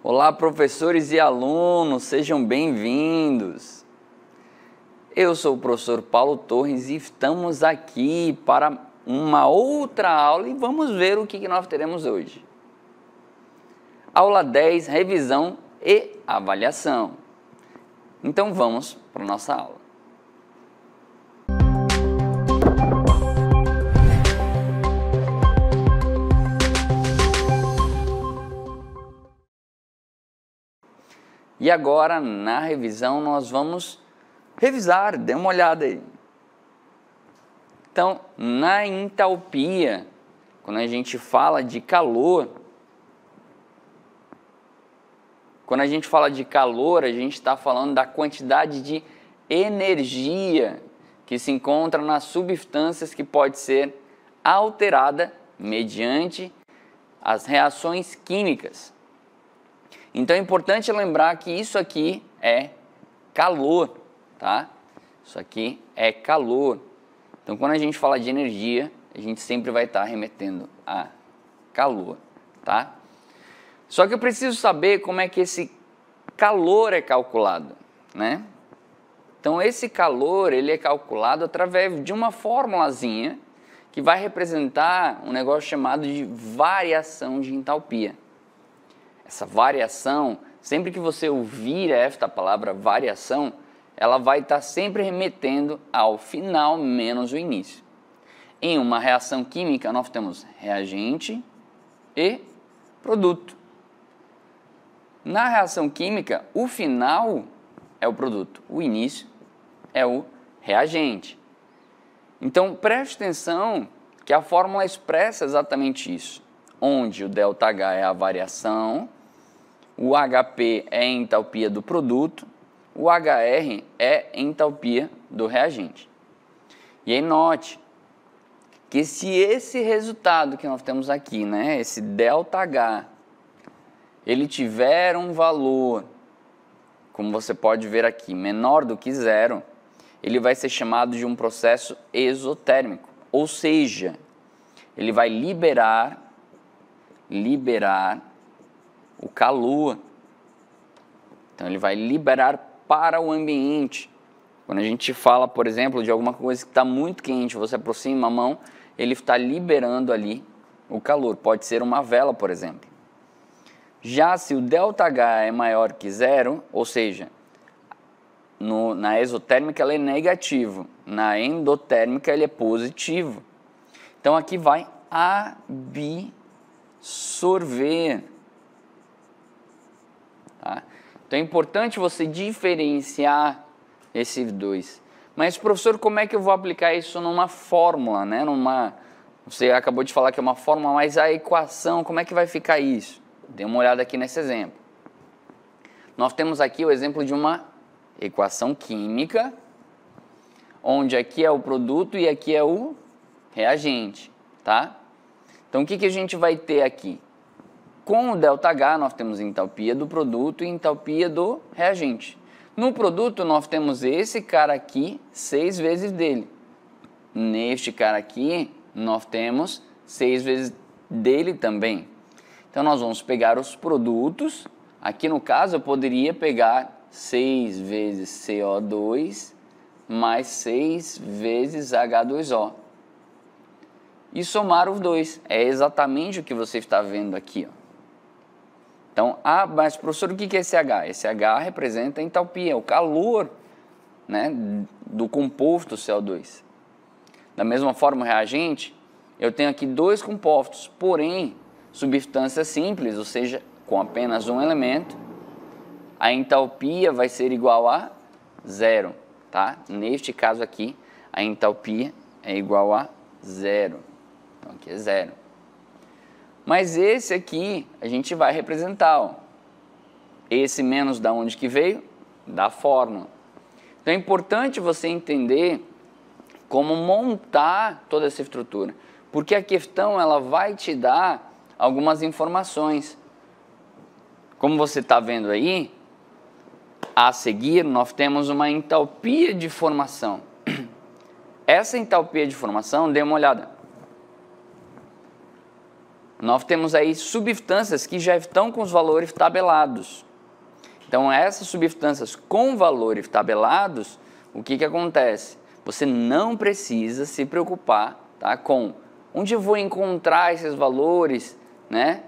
Olá, professores e alunos, sejam bem-vindos. Eu sou o professor Paulo Torres e estamos aqui para uma outra aula e vamos ver o que nós teremos hoje. Aula 10, revisão e avaliação. Então vamos para a nossa aula. E agora, na revisão, nós vamos revisar, dê uma olhada aí. Então, na entalpia, quando a gente fala de calor, a gente está falando da quantidade de energia que se encontra nas substâncias que pode ser alterada mediante as reações químicas. Então é importante lembrar que isso aqui é calor, tá? Isso aqui é calor. Então quando a gente fala de energia, a gente sempre vai estar remetendo a calor, tá? Só que eu preciso saber como é que esse calor é calculado, né? Então esse calor, ele é calculado através de uma formulazinha que vai representar um negócio chamado de variação de entalpia. Essa variação, sempre que você ouvir esta palavra variação, ela vai estar sempre remetendo ao final menos o início. Em uma reação química, nós temos reagente e produto. Na reação química, o final é o produto, o início é o reagente. Então, preste atenção que a fórmula expressa exatamente isso, onde o ΔH é a variação, o HP é a entalpia do produto, o HR é a entalpia do reagente. E aí note que se esse resultado que nós temos aqui, né, esse ΔH, ele tiver um valor, como você pode ver aqui, menor do que zero, ele vai ser chamado de um processo exotérmico, ou seja, ele vai liberar o calor. Então ele vai liberar para o ambiente. Quando a gente fala, por exemplo, de alguma coisa que está muito quente, você aproxima a mão, ele está liberando ali o calor. Pode ser uma vela, por exemplo. Já se o ΔH é maior que zero, ou seja, na exotérmica ele é negativo, na endotérmica ele é positivo. Então aqui vai absorver. Tá? Então é importante você diferenciar esses dois. Mas, professor, como é que eu vou aplicar isso numa fórmula, né? Você acabou de falar que é uma fórmula, mas a equação, como é que vai ficar isso? Dê uma olhada aqui nesse exemplo. Nós temos aqui o exemplo de uma equação química, onde aqui é o produto e aqui é o reagente, tá? Então o que a gente vai ter aqui? Com o ΔH nós temos entalpia do produto e entalpia do reagente. No produto nós temos esse cara aqui, 6 vezes dele. Neste cara aqui nós temos 6 vezes dele também. Então nós vamos pegar os produtos. Aqui no caso eu poderia pegar 6 vezes CO2 mais 6 vezes H2O. E somar os dois. É exatamente o que você está vendo aqui, ó. Então, mas professor, o que é esse H? Esse H representa a entalpia, o calor, né, do composto CO2. Da mesma forma, o reagente, eu tenho aqui dois compostos, porém, substâncias simples, ou seja, com apenas um elemento, a entalpia vai ser igual a zero, tá? Neste caso aqui, a entalpia é igual a zero. Então, aqui é zero. Mas esse aqui a gente vai representar, ó. Esse menos da onde que veio? Da fórmula. Então é importante você entender como montar toda essa estrutura, porque a questão ela vai te dar algumas informações. Como você está vendo aí, a seguir nós temos uma entalpia de formação. Essa entalpia de formação, dê uma olhada. Nós temos aí substâncias que já estão com os valores tabelados. Então, essas substâncias com valores tabelados, o que acontece? Você não precisa se preocupar, tá, com onde eu vou encontrar esses valores, né?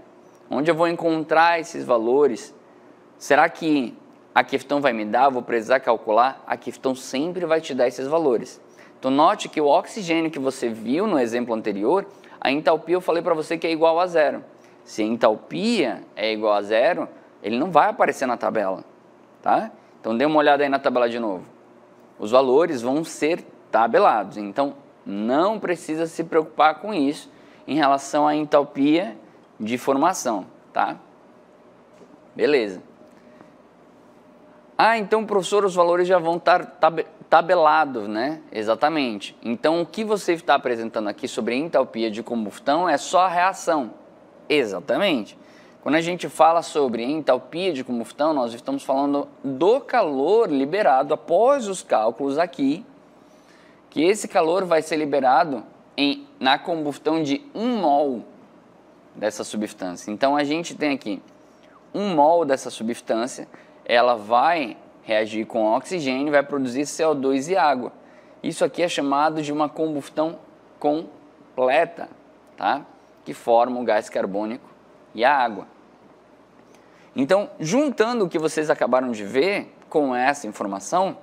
Onde eu vou encontrar esses valores? Será que a questão vai me dar, eu vou precisar calcular? A questão sempre vai te dar esses valores. Então, note que o oxigênio que você viu no exemplo anterior, a entalpia eu falei para você que é igual a zero. Se a entalpia é igual a zero, ele não vai aparecer na tabela, tá? Então, dê uma olhada aí na tabela de novo. Os valores vão ser tabelados, então não precisa se preocupar com isso em relação à entalpia de formação, tá? Beleza. Ah, então, professor, os valores já vão estar tabelados, né? Exatamente. Então, o que você está apresentando aqui sobre entalpia de combustão é só a reação. Exatamente. Quando a gente fala sobre entalpia de combustão, nós estamos falando do calor liberado após os cálculos aqui, que esse calor vai ser liberado na combustão de 1 mol dessa substância. Então, a gente tem aqui 1 mol dessa substância, ela vai reagir com oxigênio e vai produzir CO2 e água. Isso aqui é chamado de uma combustão completa, tá? Que forma o gás carbônico e a água. Então, juntando o que vocês acabaram de ver com essa informação,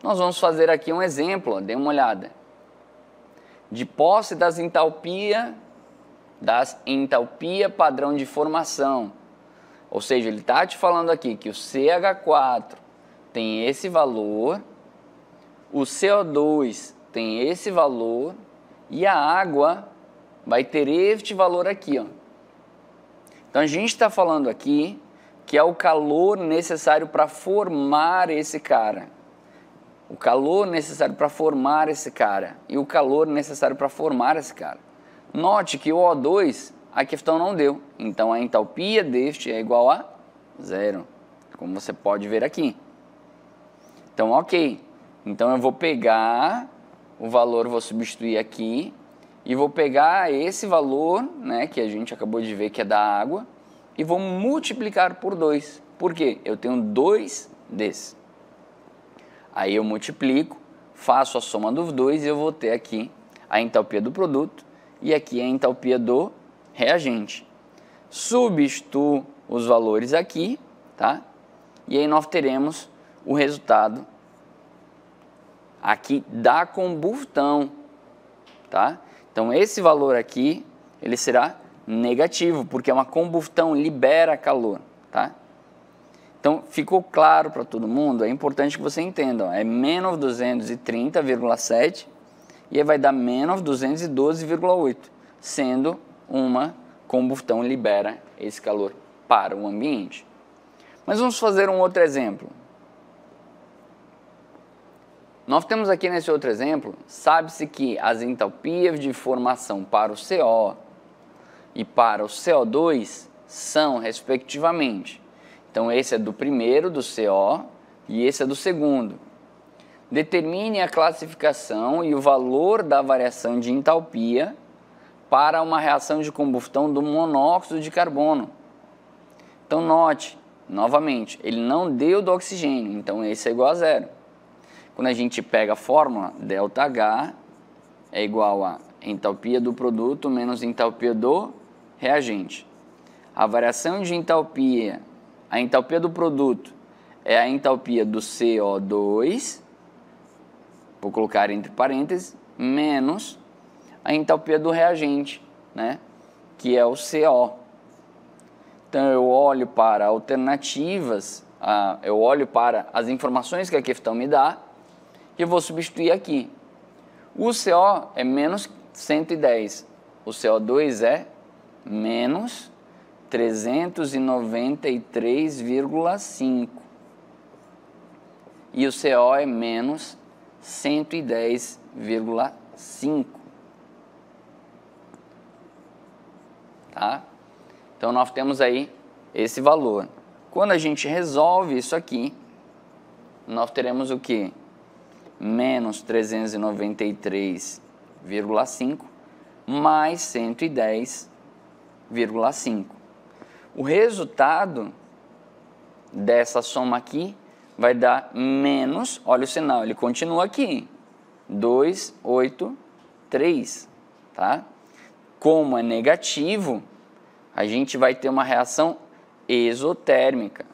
nós vamos fazer aqui um exemplo, ó, dê uma olhada. De posse das entalpia padrão de formação. Ou seja, ele está te falando aqui que o CH4 tem esse valor, o CO2 tem esse valor e a água vai ter este valor aqui, ó. Então, a gente está falando aqui que é o calor necessário para formar esse cara. O calor necessário para formar esse cara e o calor necessário para formar esse cara. Note que o O2, a questão não deu. Então, a entalpia deste é igual a zero, como você pode ver aqui. Então, ok. Então, eu vou pegar o valor, vou substituir aqui e vou pegar esse valor, né, que a gente acabou de ver que é da água, e vou multiplicar por 2. Por quê? Eu tenho 2 desses. Aí eu multiplico, faço a soma dos dois e eu vou ter aqui a entalpia do produto e aqui a entalpia do reagente. Substituo os valores aqui, tá? E aí nós teremos o resultado aqui da combustão, tá? Então esse valor aqui, ele será negativo, porque uma combustão libera calor, tá? Então, ficou claro para todo mundo? É importante que você entenda, ó, é menos 230,7 e aí vai dar menos 212,8, sendo uma combustão libera esse calor para o ambiente. Mas vamos fazer um outro exemplo. Nós temos aqui nesse outro exemplo, sabe-se que as entalpias de formação para o CO e para o CO2 são, respectivamente, então esse é do primeiro, do CO, e esse é do segundo. Determine a classificação e o valor da variação de entalpia para uma reação de combustão do monóxido de carbono. Então note, novamente, ele não deu do oxigênio, então esse é igual a zero. Quando a gente pega a fórmula, ΔH é igual a entalpia do produto menos entalpia do reagente. A variação de entalpia, a entalpia do produto é a entalpia do CO2, vou colocar entre parênteses, menos a entalpia do reagente, né, que é o CO. Então eu olho para alternativas, eu olho para as informações que a questão me dá e eu vou substituir aqui. O CO é menos 110, o CO2 é menos 393,5 e o CO é menos 110,5, tá? Então nós temos aí esse valor. Quando a gente resolve isso aqui, nós teremos o quê? Menos 393,5 mais 110,5. O resultado dessa soma aqui vai dar menos, olha o sinal, ele continua aqui, 283, tá? Como é negativo, a gente vai ter uma reação exotérmica.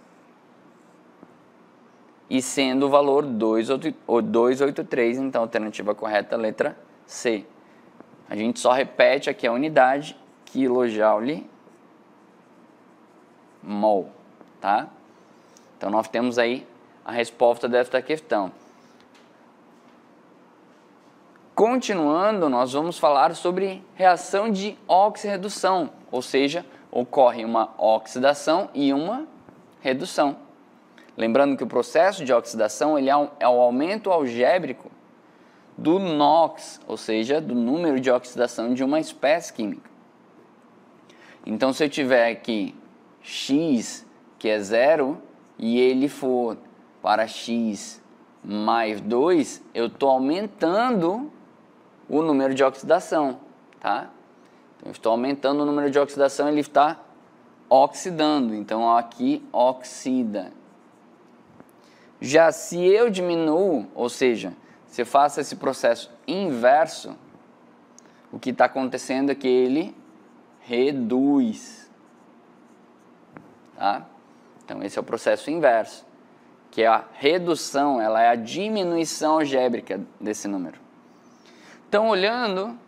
E sendo o valor 283, então a alternativa correta é a letra C. A gente só repete aqui a unidade, kJ/mol, tá? Então nós temos aí a resposta desta questão. Continuando, nós vamos falar sobre reação de oxirredução, ou seja, ocorre uma oxidação e uma redução. Lembrando que o processo de oxidação ele é o aumento algébrico do NOx, ou seja, do número de oxidação de uma espécie química. Então, se eu tiver aqui X, que é 0, e ele for para X mais 2, eu estou aumentando o número de oxidação, tá? Então, eu estou aumentando o número de oxidação, ele está oxidando, então aqui oxida. Já se eu diminuo, ou seja, se eu faço esse processo inverso, o que está acontecendo é que ele reduz, tá? Então esse é o processo inverso, que é a redução, ela é a diminuição algébrica desse número. Então olhando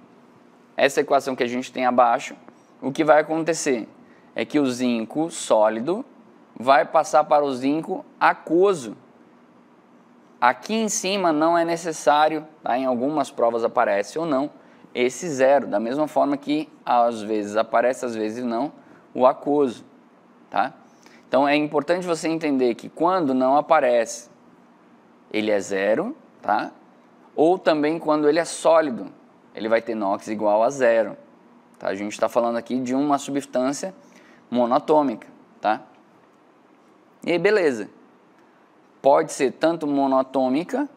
essa equação que a gente tem abaixo, o que vai acontecer é que o zinco sólido vai passar para o zinco aquoso. Aqui em cima não é necessário, tá? Em algumas provas aparece ou não, esse 0, da mesma forma que às vezes aparece, às vezes não, o aquoso, tá? Então é importante você entender que quando não aparece, ele é 0, tá? Ou também quando ele é sólido, ele vai ter NOx igual a 0, tá? A gente está falando aqui de uma substância monoatômica, tá? E aí, beleza. Pode ser tanto monoatômica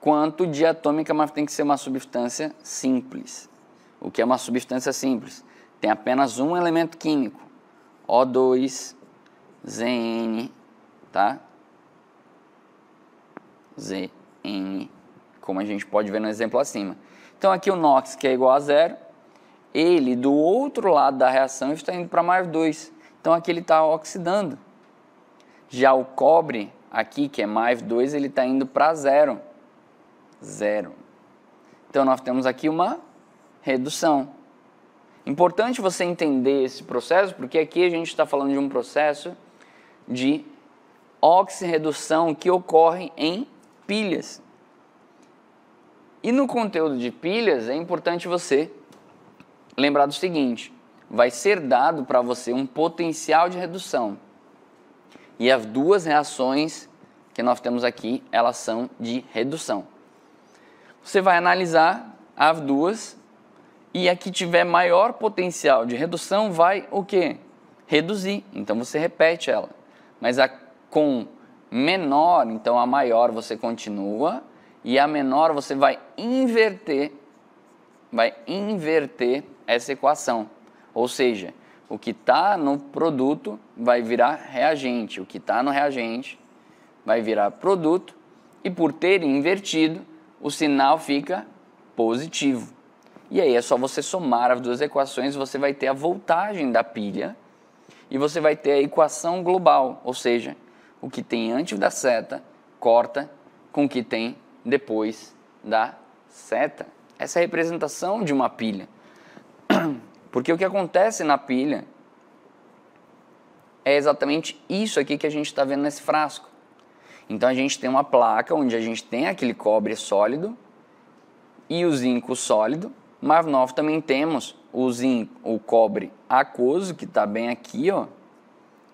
quanto diatômica, mas tem que ser uma substância simples. O que é uma substância simples? Tem apenas um elemento químico, O2, Zn, tá? Zn, como a gente pode ver no exemplo acima. Então aqui o NOx, que é igual a 0, ele do outro lado da reação está indo para mais 2. Então aqui ele está oxidando. Já o cobre, aqui que é mais 2, ele está indo para 0. 0. Então nós temos aqui uma redução. Importante você entender esse processo, porque aqui a gente está falando de um processo de oxirredução que ocorre em pilhas. E no conteúdo de pilhas é importante você lembrar do seguinte: vai ser dado para você um potencial de redução. E as duas reações que nós temos aqui, elas são de redução. Você vai analisar as duas e a que tiver maior potencial de redução vai o quê? Reduzir. Então você repete ela. Mas a com menor, então a maior você continua e a menor você vai inverter essa equação. Ou seja, o que está no produto vai virar reagente, o que está no reagente vai virar produto e por ter invertido, o sinal fica positivo. E aí é só você somar as duas equações, você vai ter a voltagem da pilha e você vai ter a equação global, ou seja, o que tem antes da seta corta com o que tem depois da seta. Essa é a representação de uma pilha. Porque o que acontece na pilha é exatamente isso aqui que a gente está vendo nesse frasco. Então a gente tem uma placa onde a gente tem aquele cobre sólido e o zinco sólido, mas nós também temos o cobre aquoso, que está bem aqui, ó,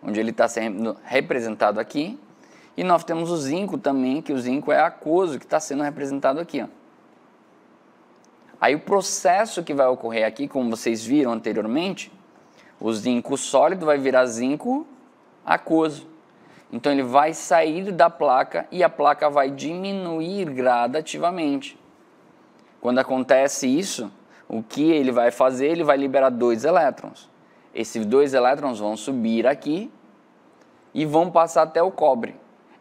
onde ele está sendo representado aqui, e nós temos o zinco também, que o zinco é aquoso, que está sendo representado aqui, ó. Aí o processo que vai ocorrer aqui, como vocês viram anteriormente, o zinco sólido vai virar zinco aquoso. Então ele vai sair da placa e a placa vai diminuir gradativamente. Quando acontece isso, o que ele vai fazer? Ele vai liberar 2 elétrons. Esses 2 elétrons vão subir aqui e vão passar até o cobre.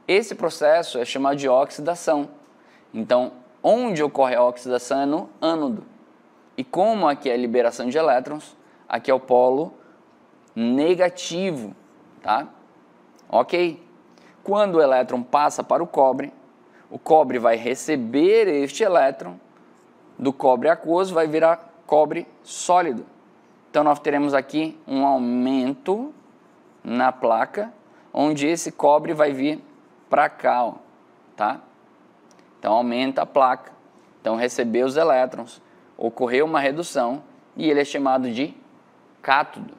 Esse processo é chamado de oxidação. Então, onde ocorre a oxidação é no ânodo. E como aqui é a liberação de elétrons, aqui é o polo negativo, tá? Ok. Quando o elétron passa para o cobre vai receber este elétron do cobre aquoso, vai virar cobre sólido. Então, nós teremos aqui um aumento na placa, onde esse cobre vai vir para cá, ó, tá? Então, aumenta a placa. Então, recebeu os elétrons, ocorreu uma redução e ele é chamado de cátodo.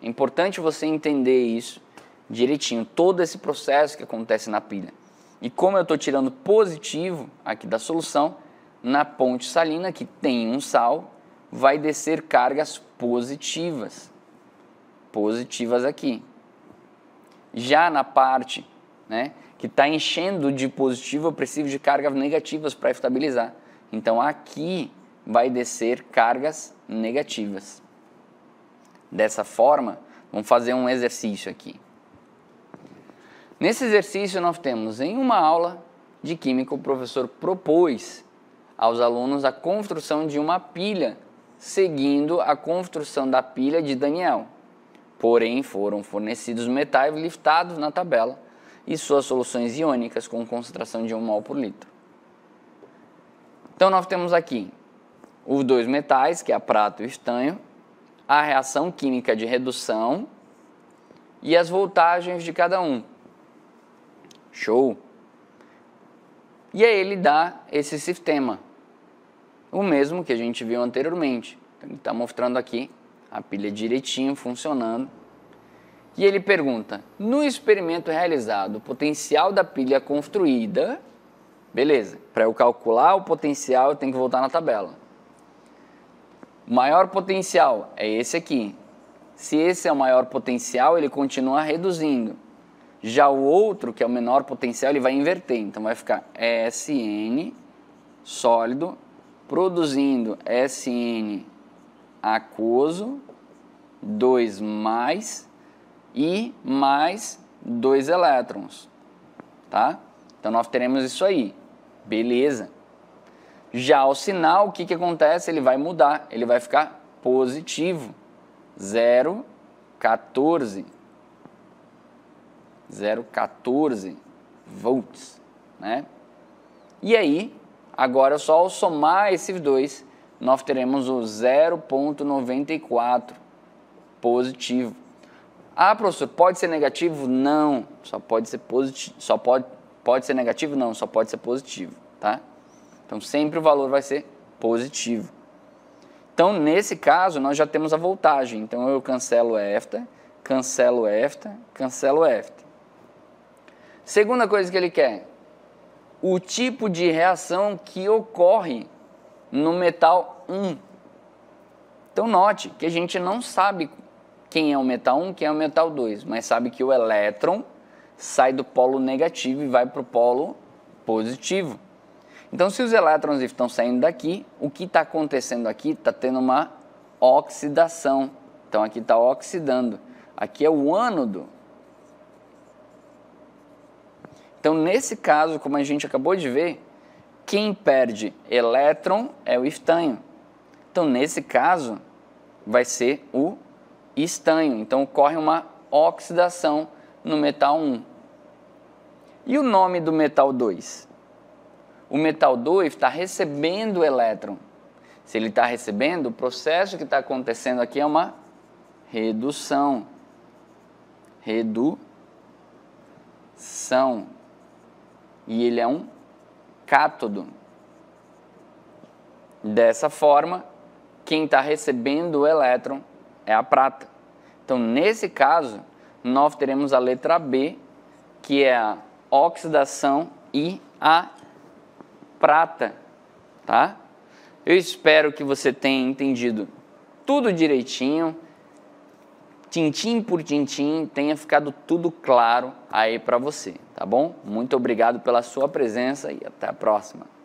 É importante você entender isso direitinho, todo esse processo que acontece na pilha. E como eu estou tirando positivo aqui da solução, na ponte salina, que tem um sal, vai descer cargas positivas. Positivas aqui. Já na parte, né, que está enchendo de positivo, eu preciso de cargas negativas para estabilizar. Então aqui vai descer cargas negativas. Dessa forma, vamos fazer um exercício aqui. Nesse exercício nós temos, em uma aula de química, o professor propôs aos alunos a construção de uma pilha, seguindo a construção da pilha de Daniel. Porém, foram fornecidos metais listados na tabela e suas soluções iônicas com concentração de 1 mol por litro. Então, nós temos aqui os 2 metais, que é a prata e o estanho, a reação química de redução e as voltagens de cada um. Show! E aí ele dá esse sistema, o mesmo que a gente viu anteriormente. Então, ele está mostrando aqui a pilha direitinho, funcionando. E ele pergunta, no experimento realizado, o potencial da pilha construída, beleza, para eu calcular o potencial eu tenho que voltar na tabela. O maior potencial é esse aqui. Se esse é o maior potencial, ele continua reduzindo. Já o outro, que é o menor potencial, ele vai inverter. Então vai ficar SN sólido produzindo SN aquoso, 2 mais e mais 2 elétrons, tá? Então nós teremos isso aí, beleza. Já o sinal, o que acontece? Ele vai mudar, ele vai ficar positivo, 0,14 volts, né? E aí, agora só ao somar esses dois, nós teremos o 0,94 positivo. Ah, professor, pode ser negativo? Não, só pode ser positivo. Pode ser negativo? Não, só pode ser positivo, tá? Então sempre o valor vai ser positivo. Então nesse caso nós já temos a voltagem. Então eu cancelo esta, cancelo esta, cancelo esta. Segunda coisa que ele quer, o tipo de reação que ocorre no metal 1. Então note que a gente não sabe quem é o metal 1, quem é o metal 2, mas sabe que o elétron sai do polo negativo e vai para o polo positivo. Então se os elétrons estão saindo daqui, o que está acontecendo aqui? Está tendo uma oxidação. Então aqui está oxidando. Aqui é o ânodo. Então nesse caso, como a gente acabou de ver, quem perde elétron é o estanho. Então nesse caso vai ser o estanho. Então ocorre uma oxidação no metal 1. E o nome do metal 2? O metal 2 está recebendo elétron. Se ele está recebendo, o processo que está acontecendo aqui é uma redução. Redução. E ele é um cátodo. Dessa forma, quem está recebendo o elétron é a prata. Então, nesse caso, nós teremos a letra B, que é a oxidação e a prata, tá? Eu espero que você tenha entendido tudo direitinho. tintim por tintim, tenha ficado tudo claro aí para você, tá bom? Muito obrigado pela sua presença e até a próxima.